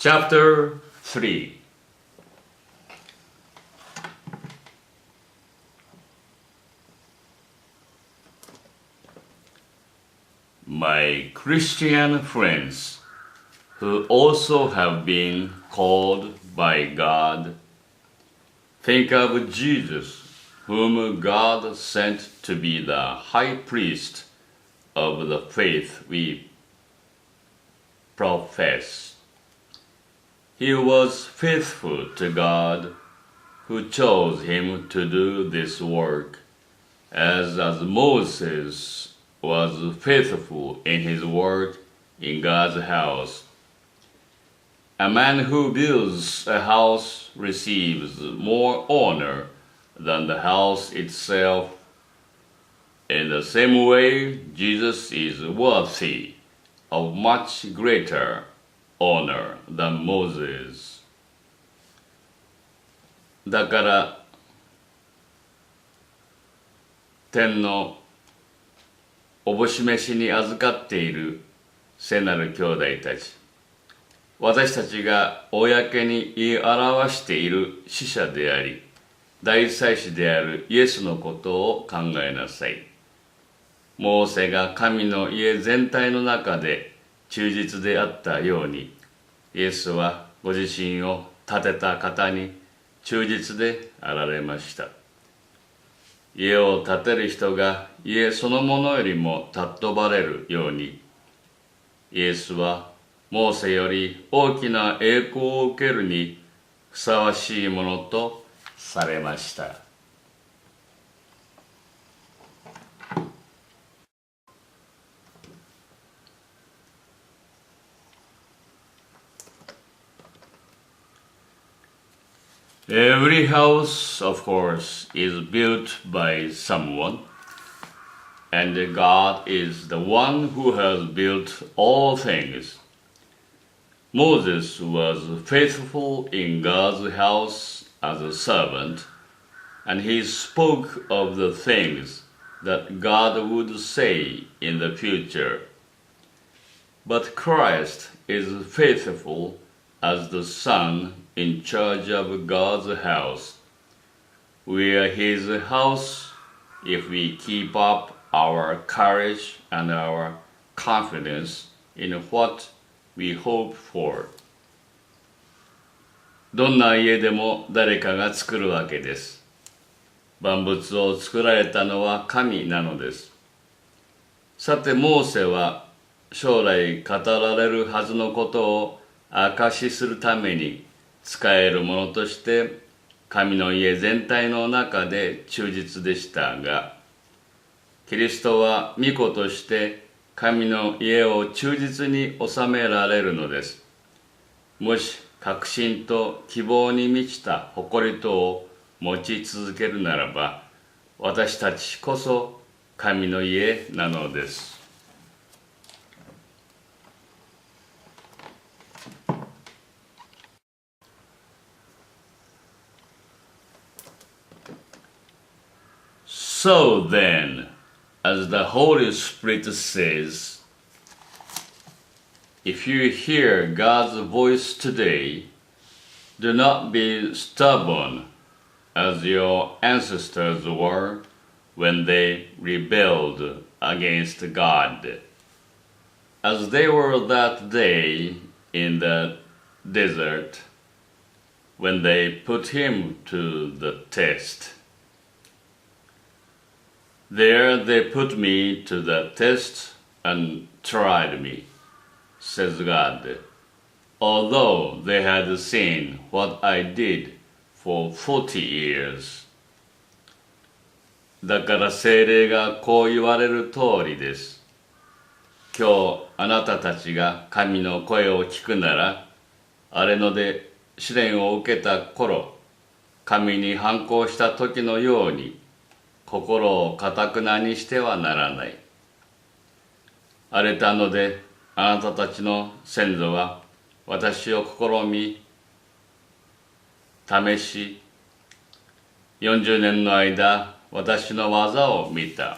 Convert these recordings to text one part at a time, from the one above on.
Chapter 03. My Christian friends, who also have been called by God, think of Jesus, whom God sent to be the high priest of the faith we profess. He was faithful to God, who chose him to do this work, as Moses was faithful in his work in God's house. A man who builds a house receives more honor than the house itself. In the same way, Jesus is worthy of much greater honor than Moses. だから天のおぼしめしに預かっている聖なる兄弟たち、私たちが公に言い表している使者であり、大祭司であるイエスのことを考えなさい。モーセが神の家全体の中で忠実であったように、イエスはご自身を建てた方に忠実であられました。家を建てる人が家そのものよりも尊ばれるように、イエスはモーセより大きな栄光を受けるにふさわしいものとされました。Every house, of course, is built by someone, and God is the one who has built all things. Moses was faithful in God's house as a servant, and he spoke of the things that God would say in the future. But Christ is faithful as the Son in charge of God's house. We are His house if we keep up our courage and our confidence in what we hope for. どんな家でも誰かが作るわけです。万物を作られたのは神なのです。さてモーセは将来語られるはずのことを証しするために使えるものとして神の家全体の中で忠実でしたが、キリストは御子として神の家を忠実に収められるのです。もし確信と希望に満ちた誇りとを持ち続けるならば、私たちこそ神の家なのです。So then, as the Holy Spirit says, if you hear God's voice today, do not be stubborn as your ancestors were when they rebelled against God, as they were that day in the desert when they put him to the test. There they put me to the test and tried me, says God, although they had seen what I did for 40 years. だから聖霊がこう言われる通りです。今日あなたたちが神の声を聞くなら、あれので試練を受けた頃、神に反抗した時のように、心を堅くなにしてはならない。荒れたのであなたたちの先祖は私を試み、試し、40年の間私の技を見た。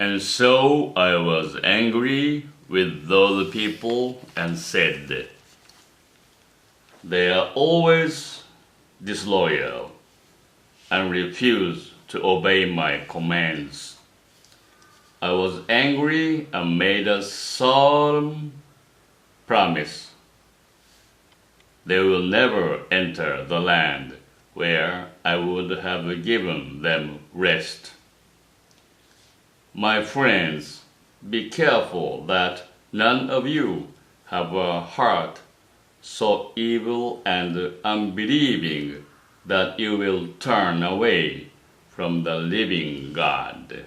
And so I was angry with those people and said, they are always disloyal and refuse to obey my commands. I was angry and made a solemn promise. They will never enter the land where I would have given them rest. My friends, be careful that none of you have a heart so evil and unbelieving that you will turn away from the living God.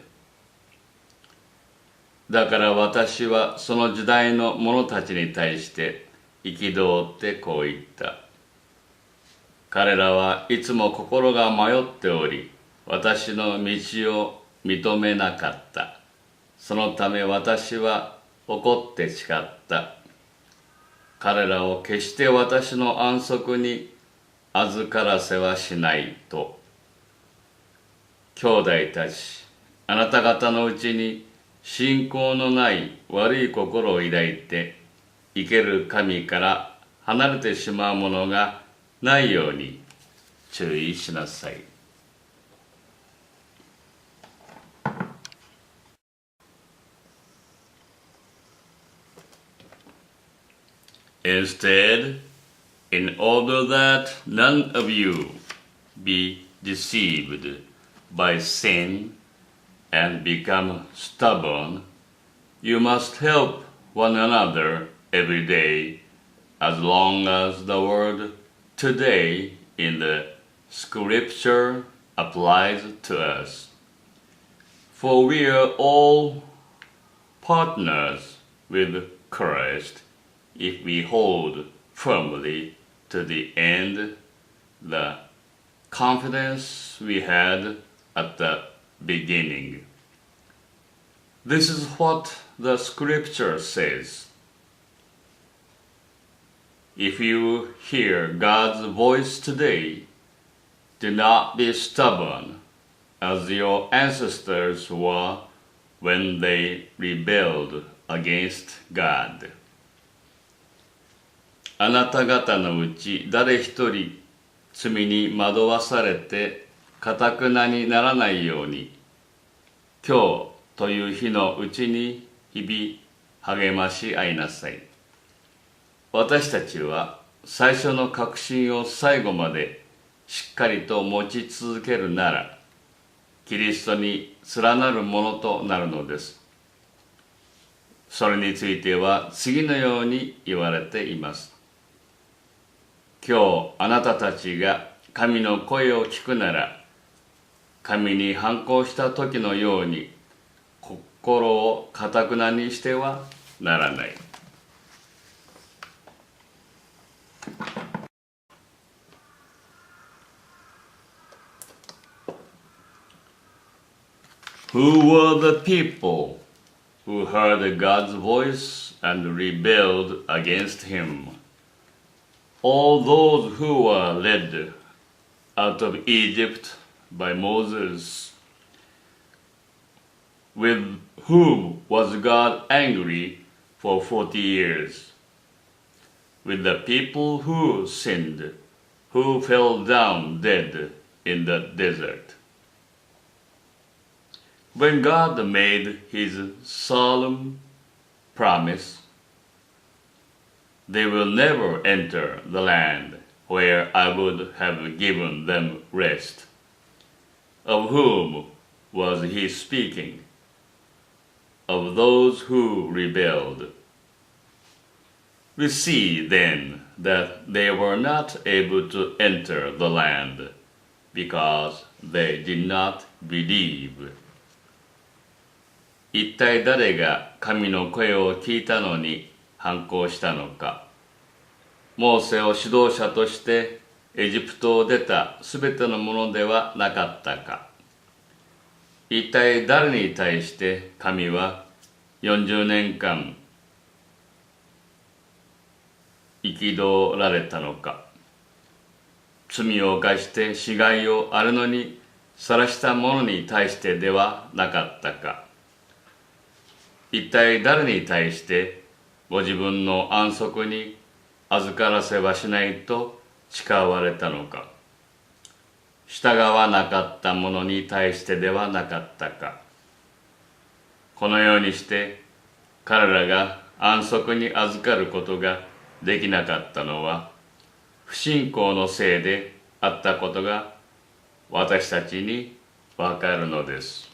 だから私はその時代の者たちに対して憤ってこう言った。彼らはいつも心が迷っており、私の道を認めなかった。そのため私は怒って誓った。彼らを決して私の安息に預からせはしないと。兄弟たち、あなた方のうちに信仰のない悪い心を抱いて、生ける神から離れてしまうものがないように注意しなさい。Instead, in order that none of you be deceived by sin and become stubborn, you must help one another every day, as long as the word today in the scripture applies to us. For we are all partners with Christ if we hold firmly to the end the confidence we had at the beginning. This is what the scripture says. If you hear God's voice today, do not be stubborn as your ancestors were when they rebelled against God. あなた方のうち誰一人罪に惑わされて頑なにならないように、今日という日のうちに日々励まし合いなさい。私たちは最初の確信を最後までしっかりと持ち続けるなら、キリストに連なるものとなるのです。それについては次のように言われています。今日あなたたちが神の声を聞くなら、神に反抗した時のように心を頑なにしてはならない。Who were the people who heard God's voice and rebelled against him? All those who were led out of Egypt by Moses, with whom was God angry for 40 years, with the people who sinned, who fell down dead in the desert. When God made his solemn promise, they will never enter the land where I would have given them rest. Of whom was he speaking? Of those who rebelled. We see then that they were not able to enter the land because they did not believe. 一体誰が神の声を聞いたのに反抗したのか。モーセを指導者としてエジプトを出たすべてのものではなかったか。一体誰に対して神は40年間憤られたのか。罪を犯して死骸を荒野にさらした者に対してではなかったか。一体誰に対してご自分の安息に預からせはしないと誓われたのか。従わなかった者に対してではなかったか。このようにして彼らが安息に預かることができなかったのは不信仰のせいであったことが私たちにわかるのです。